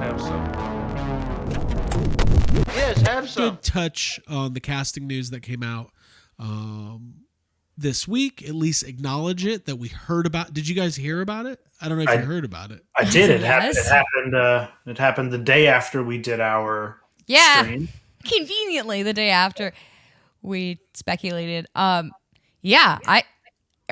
Have some. Yes, have some. Good touch on the casting news that came out this week. At least acknowledge it that we heard about. Did you guys hear about it? I don't know if you heard about it. I did. It Yes. happened. It happened the day after we did our stream. Conveniently the day after we speculated. Are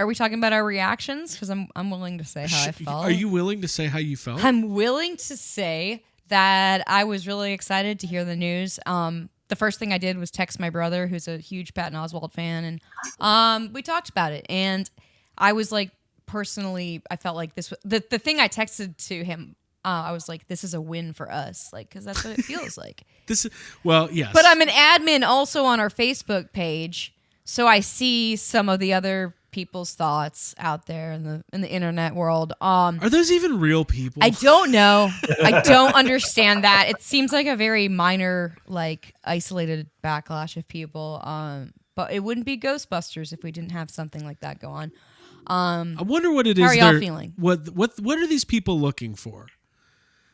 we talking about our reactions? Because I'm willing to say how I felt. Are you willing to say how you felt? I'm willing to say that I was really excited to hear the news. The first thing I did was text my brother, who's a huge Patton Oswalt fan, and we talked about it. And I was like, personally, I felt like this. The thing I texted to him, I was like, "This is a win for us," like because that's what it feels like. Yes. But I'm an admin also on our Facebook page, so I see some of the other people's thoughts out there in the internet world. Are those even real people? I don't know. I don't understand that. It seems like a very minor, like isolated backlash of people. But it wouldn't be Ghostbusters if we didn't have something like that go on. I wonder what it is. How are y'all feeling? What are these people looking for?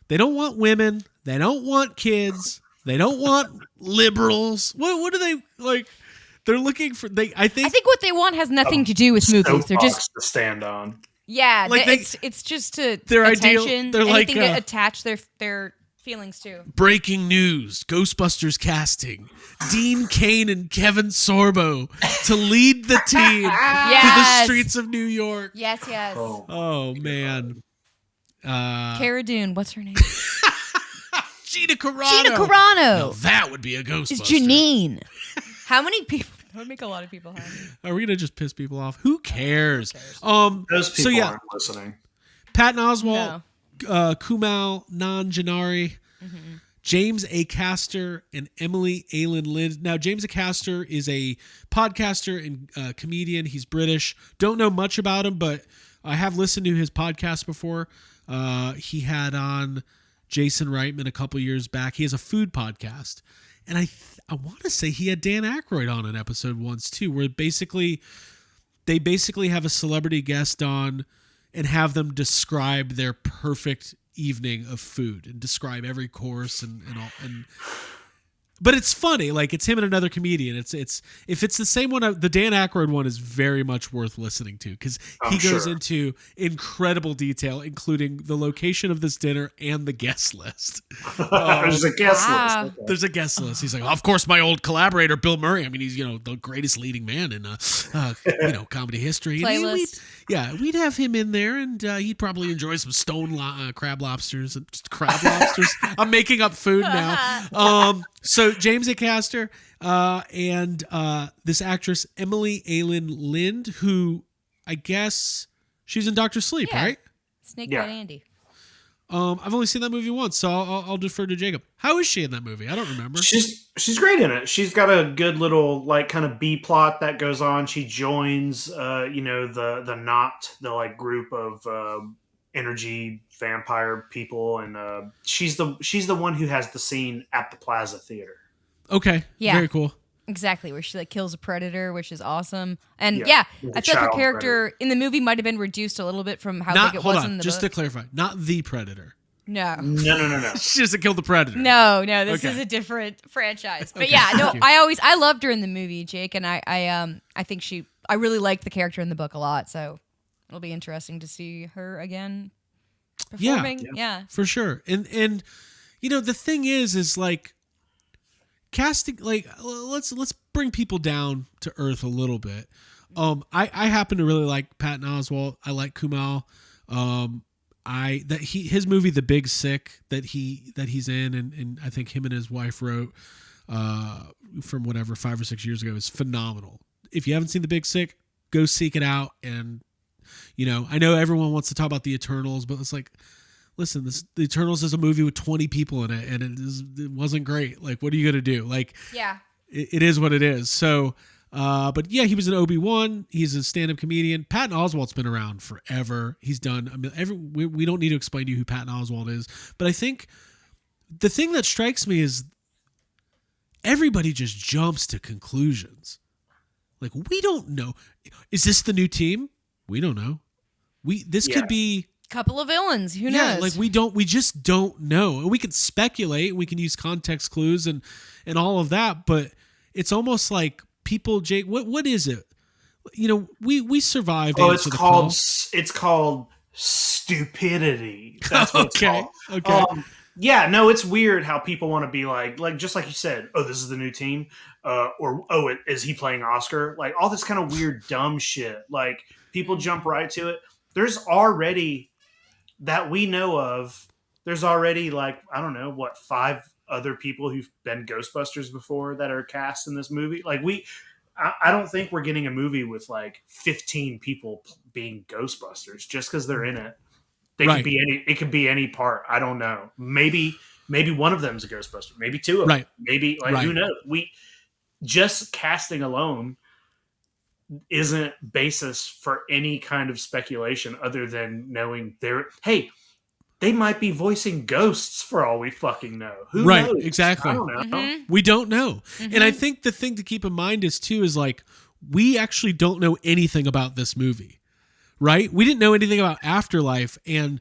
They don't want women. They don't want kids. They don't want liberals. What do they like? They're looking for. I think what they want has nothing to do with movies. They're just to stand on. Yeah, Like it's just to their attention. ideal. They're anything like to attach their feelings to. Breaking news: Ghostbusters casting Dean Cain and Kevin Sorbo to lead the team through the streets of New York. Yes. Oh man. Cara Dune, what's her name? Gina Carano. Now, that would be a Ghostbuster. It's Janine. How many people? That would make a lot of people happy. Are we gonna just piss people off? Who cares? Those people aren't listening. Patton Oswalt, Kumail Nanjiani, James A. Castor, and Emily Aylin Lind. Now, James A. Castor is a podcaster and comedian. He's British. Don't know much about him, but I have listened to his podcast before. He had on Jason Reitman a couple years back. He has a food podcast. And I want to say he had Dan Aykroyd on an episode once too, where they basically have a celebrity guest on and have them describe their perfect evening of food and describe every course and all. But it's funny, like it's him and another comedian. It's if it's the same one, the Dan Aykroyd one is very much worth listening to because he goes into incredible detail, including the location of this dinner and the guest list. There's a guest list. Okay. There's a guest list. He's like, of course, my old collaborator Bill Murray. I mean, he's the greatest leading man in comedy history. Playlist. We'd have him in there, and he'd probably enjoy some stone crab lobsters and just crab lobsters. I'm making up food now. So James A. Castor and this actress Emily Aylin Lind, who I guess she's in Dr. Sleep, right? Snake Eyed Andy. I've only seen that movie once, so I'll defer to Jacob. How is she in that movie? I don't remember. She's great in it. She's got a good little like kind of B plot that goes on. She joins the Knot, the like group of energy vampire people, and she's the one who has the scene at the Plaza Theater. Okay. Yeah. Very cool. Exactly, where she like kills a predator, which is awesome. And I feel like her character in the movie might have been reduced a little bit from how big it was in the just book. to clarify, not the predator. No. She doesn't kill the predator. No, this is a different franchise. But I loved her in the movie, Jake, and I think I really liked the character in the book a lot, so it'll be interesting to see her again performing. Yeah. For sure. And the thing is like casting, like let's bring people down to earth a little bit. I happen to really like Patton Oswalt. I like Kumail. His movie The Big Sick that he's in and I think him and his wife wrote from 5 or 6 years ago is phenomenal. If you haven't seen The Big Sick, go seek it out. And I know everyone wants to talk about the Eternals, but it's like, listen, the Eternals is a movie with 20 people in it, and it wasn't great. Like, what are you gonna do? Like, it is what it is. So, but yeah, he was an Obi-Wan. He's a stand-up comedian. Patton Oswalt's been around forever. He's done. We don't need to explain to you who Patton Oswalt is, but I think the thing that strikes me is everybody just jumps to conclusions. Like, we don't know. Is this the new team? We don't know. This could be Couple of villains. Who knows? Like we just don't know. And we can speculate. We can use context clues and all of that. But it's almost like people, Jake, what is it? You know, we survived. Oh, it's called stupidity. That's what it's called. Okay. Yeah, no, it's weird how people want to be like just like you said, oh, this is the new team, or oh, is he playing Oscar? Like all this kind of weird, dumb shit. Like people jump right to it. There's already that we know of. There's already like I don't know what 5 other people who've been Ghostbusters before that are cast in this movie. Like I don't think we're getting a movie with like 15 people being Ghostbusters just because they're in it. They could be any. It could be any part. I don't know. Maybe one of them is a Ghostbuster. Maybe 2 of them. Maybe who knows? We just casting alone isn't basis for any kind of speculation other than knowing they might be voicing ghosts for all we fucking know. Who knows? Exactly. I don't know. Mm-hmm. We don't know. And I think the thing to keep in mind is like we actually don't know anything about this movie. Right? We didn't know anything about Afterlife, and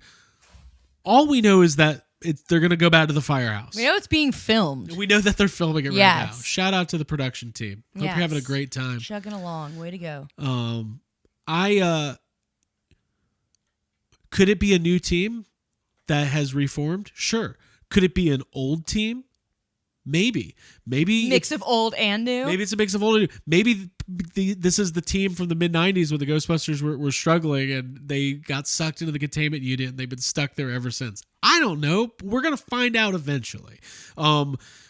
all we know is that they're going to go back to the firehouse. We know it's being filmed. We know that they're filming it right now. Shout out to the production team. Hope you're having a great time. Chugging along. Way to go. Could it be a new team that has reformed? Sure. Could it be an old team? Maybe mix of old and new. Maybe it's a mix of old and new. Maybe this is the team from the mid-90s when the Ghostbusters were struggling and they got sucked into the containment unit and they've been stuck there ever since. I don't know. We're going to find out eventually.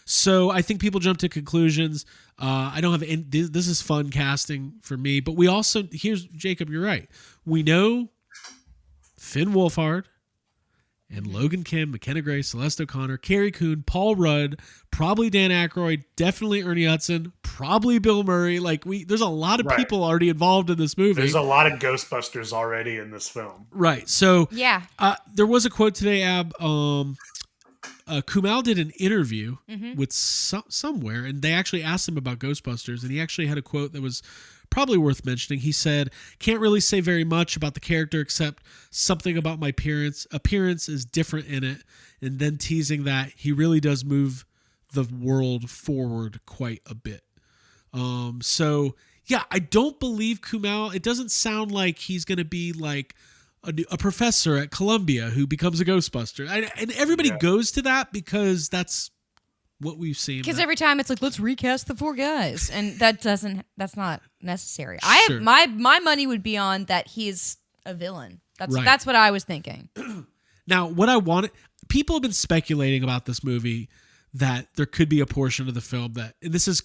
So I think people jump to conclusions. I don't have this is fun casting for me, but we also, here's Jacob, you're right. We know Finn Wolfhard and Logan Kim, McKenna Gray, Celeste O'Connor, Carrie Coon, Paul Rudd, probably Dan Aykroyd, definitely Ernie Hudson, probably Bill Murray. Like there's a lot of people already involved in this movie. There's a lot of Ghostbusters already in this film. Right. So yeah, there was a quote today, Ab. Kumail did an interview with somewhere, and they actually asked him about Ghostbusters, and he actually had a quote that was probably worth mentioning. He said, "Can't really say very much about the character except something about my appearance is different in it," and then teasing that he really does move the world forward quite a bit. So yeah, I don't believe Kumail. It doesn't sound like he's going to be like a professor at Columbia who becomes a Ghostbuster. And everybody goes to that because that's what we've seen. Because every time it's like, let's recast the 4 guys. And that's not necessary. My money would be on that he's a villain. That's what I was thinking. Now, people have been speculating about this movie that there could be a portion of the film and this is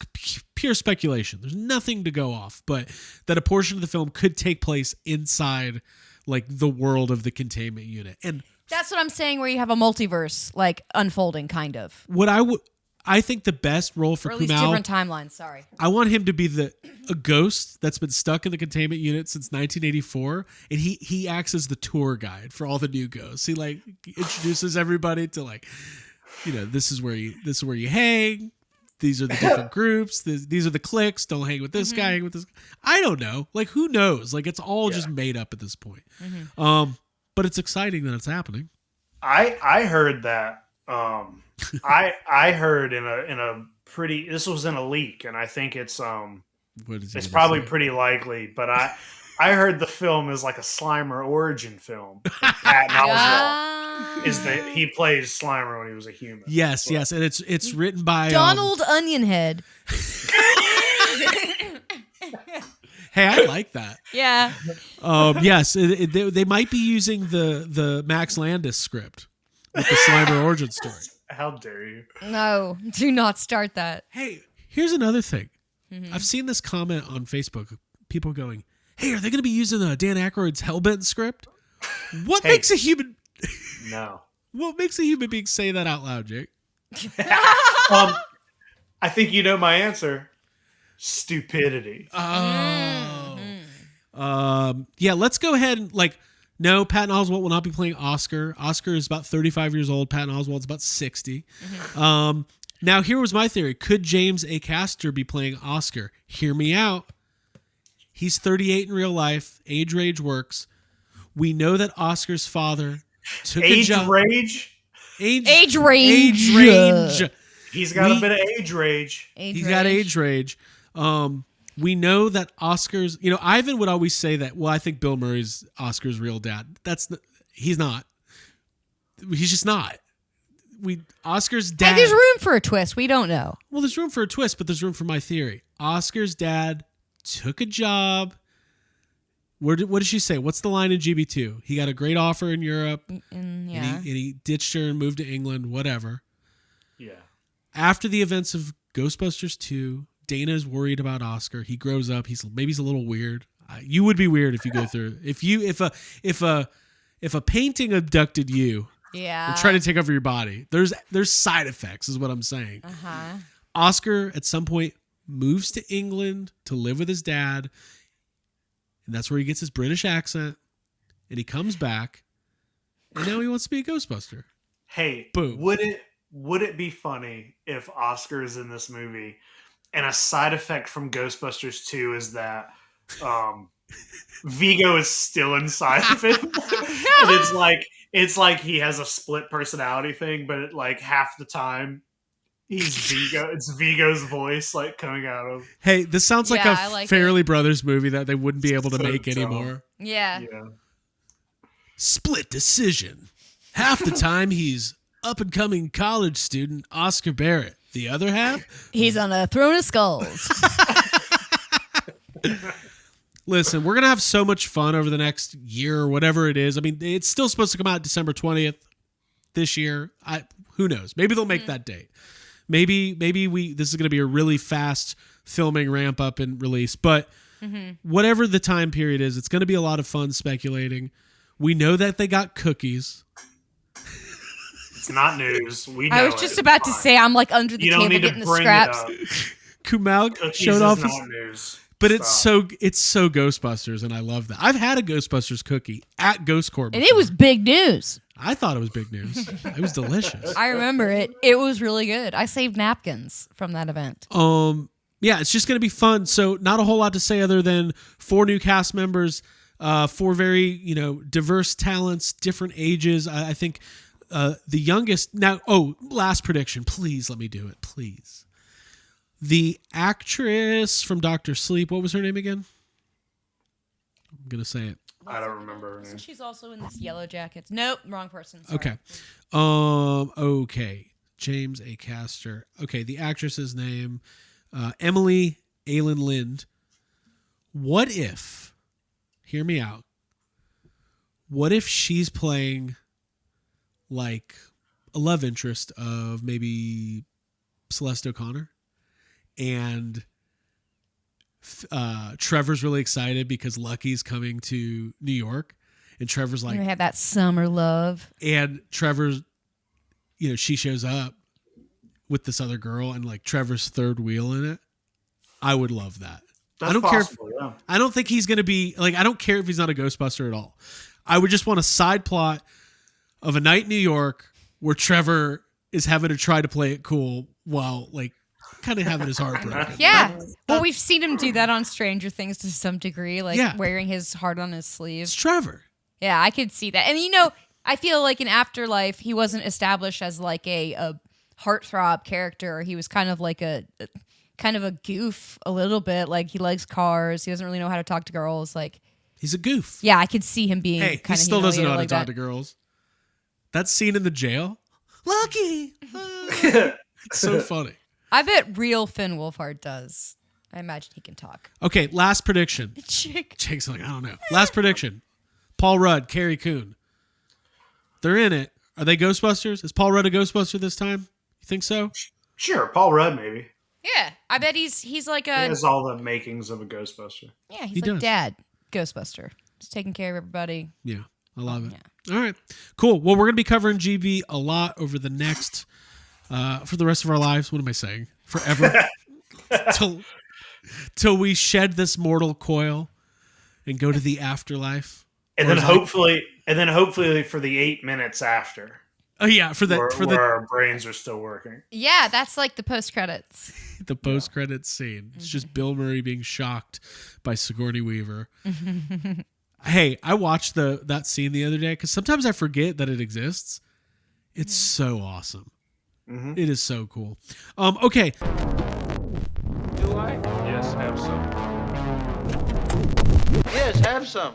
pure speculation. There's nothing to go off, but that a portion of the film could take place inside like the world of the containment unit. And that's what I'm saying, where you have a multiverse like unfolding kind of. I think the best role for Kumail, at least different timelines, sorry. I want him to be a ghost that's been stuck in the containment unit since 1984, and he acts as the tour guide for all the new ghosts. He like introduces everybody to like, you know, this is where you hang. These are the different groups. These are the cliques. Don't hang with this guy. Hang with this. I don't know. Like, who knows? Like, it's all just made up at this point. But it's exciting that it's happening. I heard that. I heard in a pretty. This was in a leak, and I think it's it's probably pretty likely. But I heard the film is like a Slimer origin film. Patton Oswalt he plays Slimer when he was a human. Yes, and it's written by Donald Onionhead. Hey, I like that. Yeah. Yes, they might be using the Max Landis script with the Slimer origin story. How dare you? No, do not start that. Hey, here's another thing. I've seen this comment on Facebook. People going, "Hey, are they going to be using Dan Aykroyd's Hellbent script?" What makes a human? No. What makes a human being say that out loud, Jake? I think you know my answer. Stupidity. Oh. Yeah, let's go ahead and no, Patton Oswalt will not be playing Oscar. Oscar is about 35 years old. Patton Oswalt's about 60. Now, here was my theory. Could James A. Caster be playing Oscar? Hear me out. He's 38 in real life. Age rage works. We know that Oscar's father took a Age job. rage. Age range. Age range. He's got a bit of age rage. He's got age rage. We know that Oscar's, Ivan would always say that, well, I think Bill Murray's Oscar's real dad. He's not. He's just not. Oscar's dad. Hey, there's room for a twist. We don't know. Well, there's room for a twist, but there's room for my theory. Oscar's dad took a job. What did she say? What's the line in GB2? He got a great offer in Europe, and he ditched her and moved to England, whatever. Yeah. After the events of Ghostbusters 2, Dana is worried about Oscar. He grows up. Maybe he's a little weird. You would be weird if you go through. If a painting abducted you, and tried to take over your body, there's side effects, is what I'm saying. Oscar at some point moves to England to live with his dad. And that's where he gets his British accent, and he comes back, and now he wants to be a Ghostbuster. Hey, boom! Would it be funny if Oscar is in this movie, and a side effect from Ghostbusters 2 is that Vigo is still inside of him, and it's like he has a split personality thing, but half the time. He's Vigo. It's Vigo's voice coming out of. Hey, this sounds like a Farrelly Brothers movie that they wouldn't be able to make anymore. Yeah. Split decision. Half the time he's up and coming college student Oscar Barrett. The other half, he's on a throne of skulls. Listen, we're gonna have so much fun over the next year or whatever it is. I mean, it's still supposed to come out December 20th this year. Who knows? Maybe they'll make that date. Maybe this is going to be a really fast filming ramp up and release, but whatever the time period is, it's going to be a lot of fun speculating. We know that they got cookies. It's not news. We know I was just about to say, I'm under the table getting the scraps. Kumail showed off his, news. But it's so Ghostbusters, and I love that. I've had a Ghostbusters cookie at Ghost Corp before. And it was big news. I thought it was big news. It was delicious. I remember it. It was really good. I saved napkins from that event. Yeah, it's just going to be fun. So not a whole lot to say other than 4 new cast members, 4 very, diverse talents, different ages. I think the youngest now. Oh, last prediction. Please let me do it. Please. The actress from Dr. Sleep. What was her name again? I'm going to say it. I don't remember her name. She's also in this Yellow Jackets. Nope, wrong person. Sorry. Okay. Okay. James A. Caster. Okay, the actress's name, Emily Aylin Lind. What if, hear me out, what if she's playing a love interest of maybe Celeste O'Connor? And Trevor's really excited because Lucky's coming to New York, and Trevor's like, "We had that summer love." And Trevor's, she shows up with this other girl, and Trevor's third wheel in it. I would love that. That's I don't possible, care. I don't think he's gonna be I don't care if he's not a Ghostbuster at all. I would just want a side plot of a night in New York where Trevor is having to try to play it cool while kind of having his heart broken. Yeah. Well, we've seen him do that on Stranger Things to some degree, wearing his heart on his sleeve. It's Trevor. Yeah, I could see that. And I feel like in Afterlife, he wasn't established as a heartthrob character. He was kind of a goof a little bit. He likes cars. He doesn't really know how to talk to girls. He's a goof. Yeah, I could see him being he still doesn't know how to talk to girls. That scene in the jail. Lucky. It's so funny. I bet real Finn Wolfhard does. I imagine he can talk. Okay, last prediction. Jake's I don't know. Last prediction. Paul Rudd, Carrie Coon. They're in it. Are they Ghostbusters? Is Paul Rudd a Ghostbuster this time? You think so? Sure, Paul Rudd maybe. Yeah, I bet he's He has all the makings of a Ghostbuster. Yeah, he's Dad Ghostbuster. Just taking care of everybody. Yeah, I love it. Yeah. All right, cool. Well, we're going to be covering GB a lot over the next... for the rest of our lives. What am I saying? Forever. till we shed this mortal coil and go to the afterlife. And then hopefully for the 8 minutes after. Oh yeah, where our brains are still working. Yeah, that's the post credits. The post credits scene. It's just Bill Murray being shocked by Sigourney Weaver. Hey, I watched that scene the other day because sometimes I forget that it exists. It's so awesome. Mm-hmm. It is so cool. Okay. Do I? Yes, have some. Yes, have some.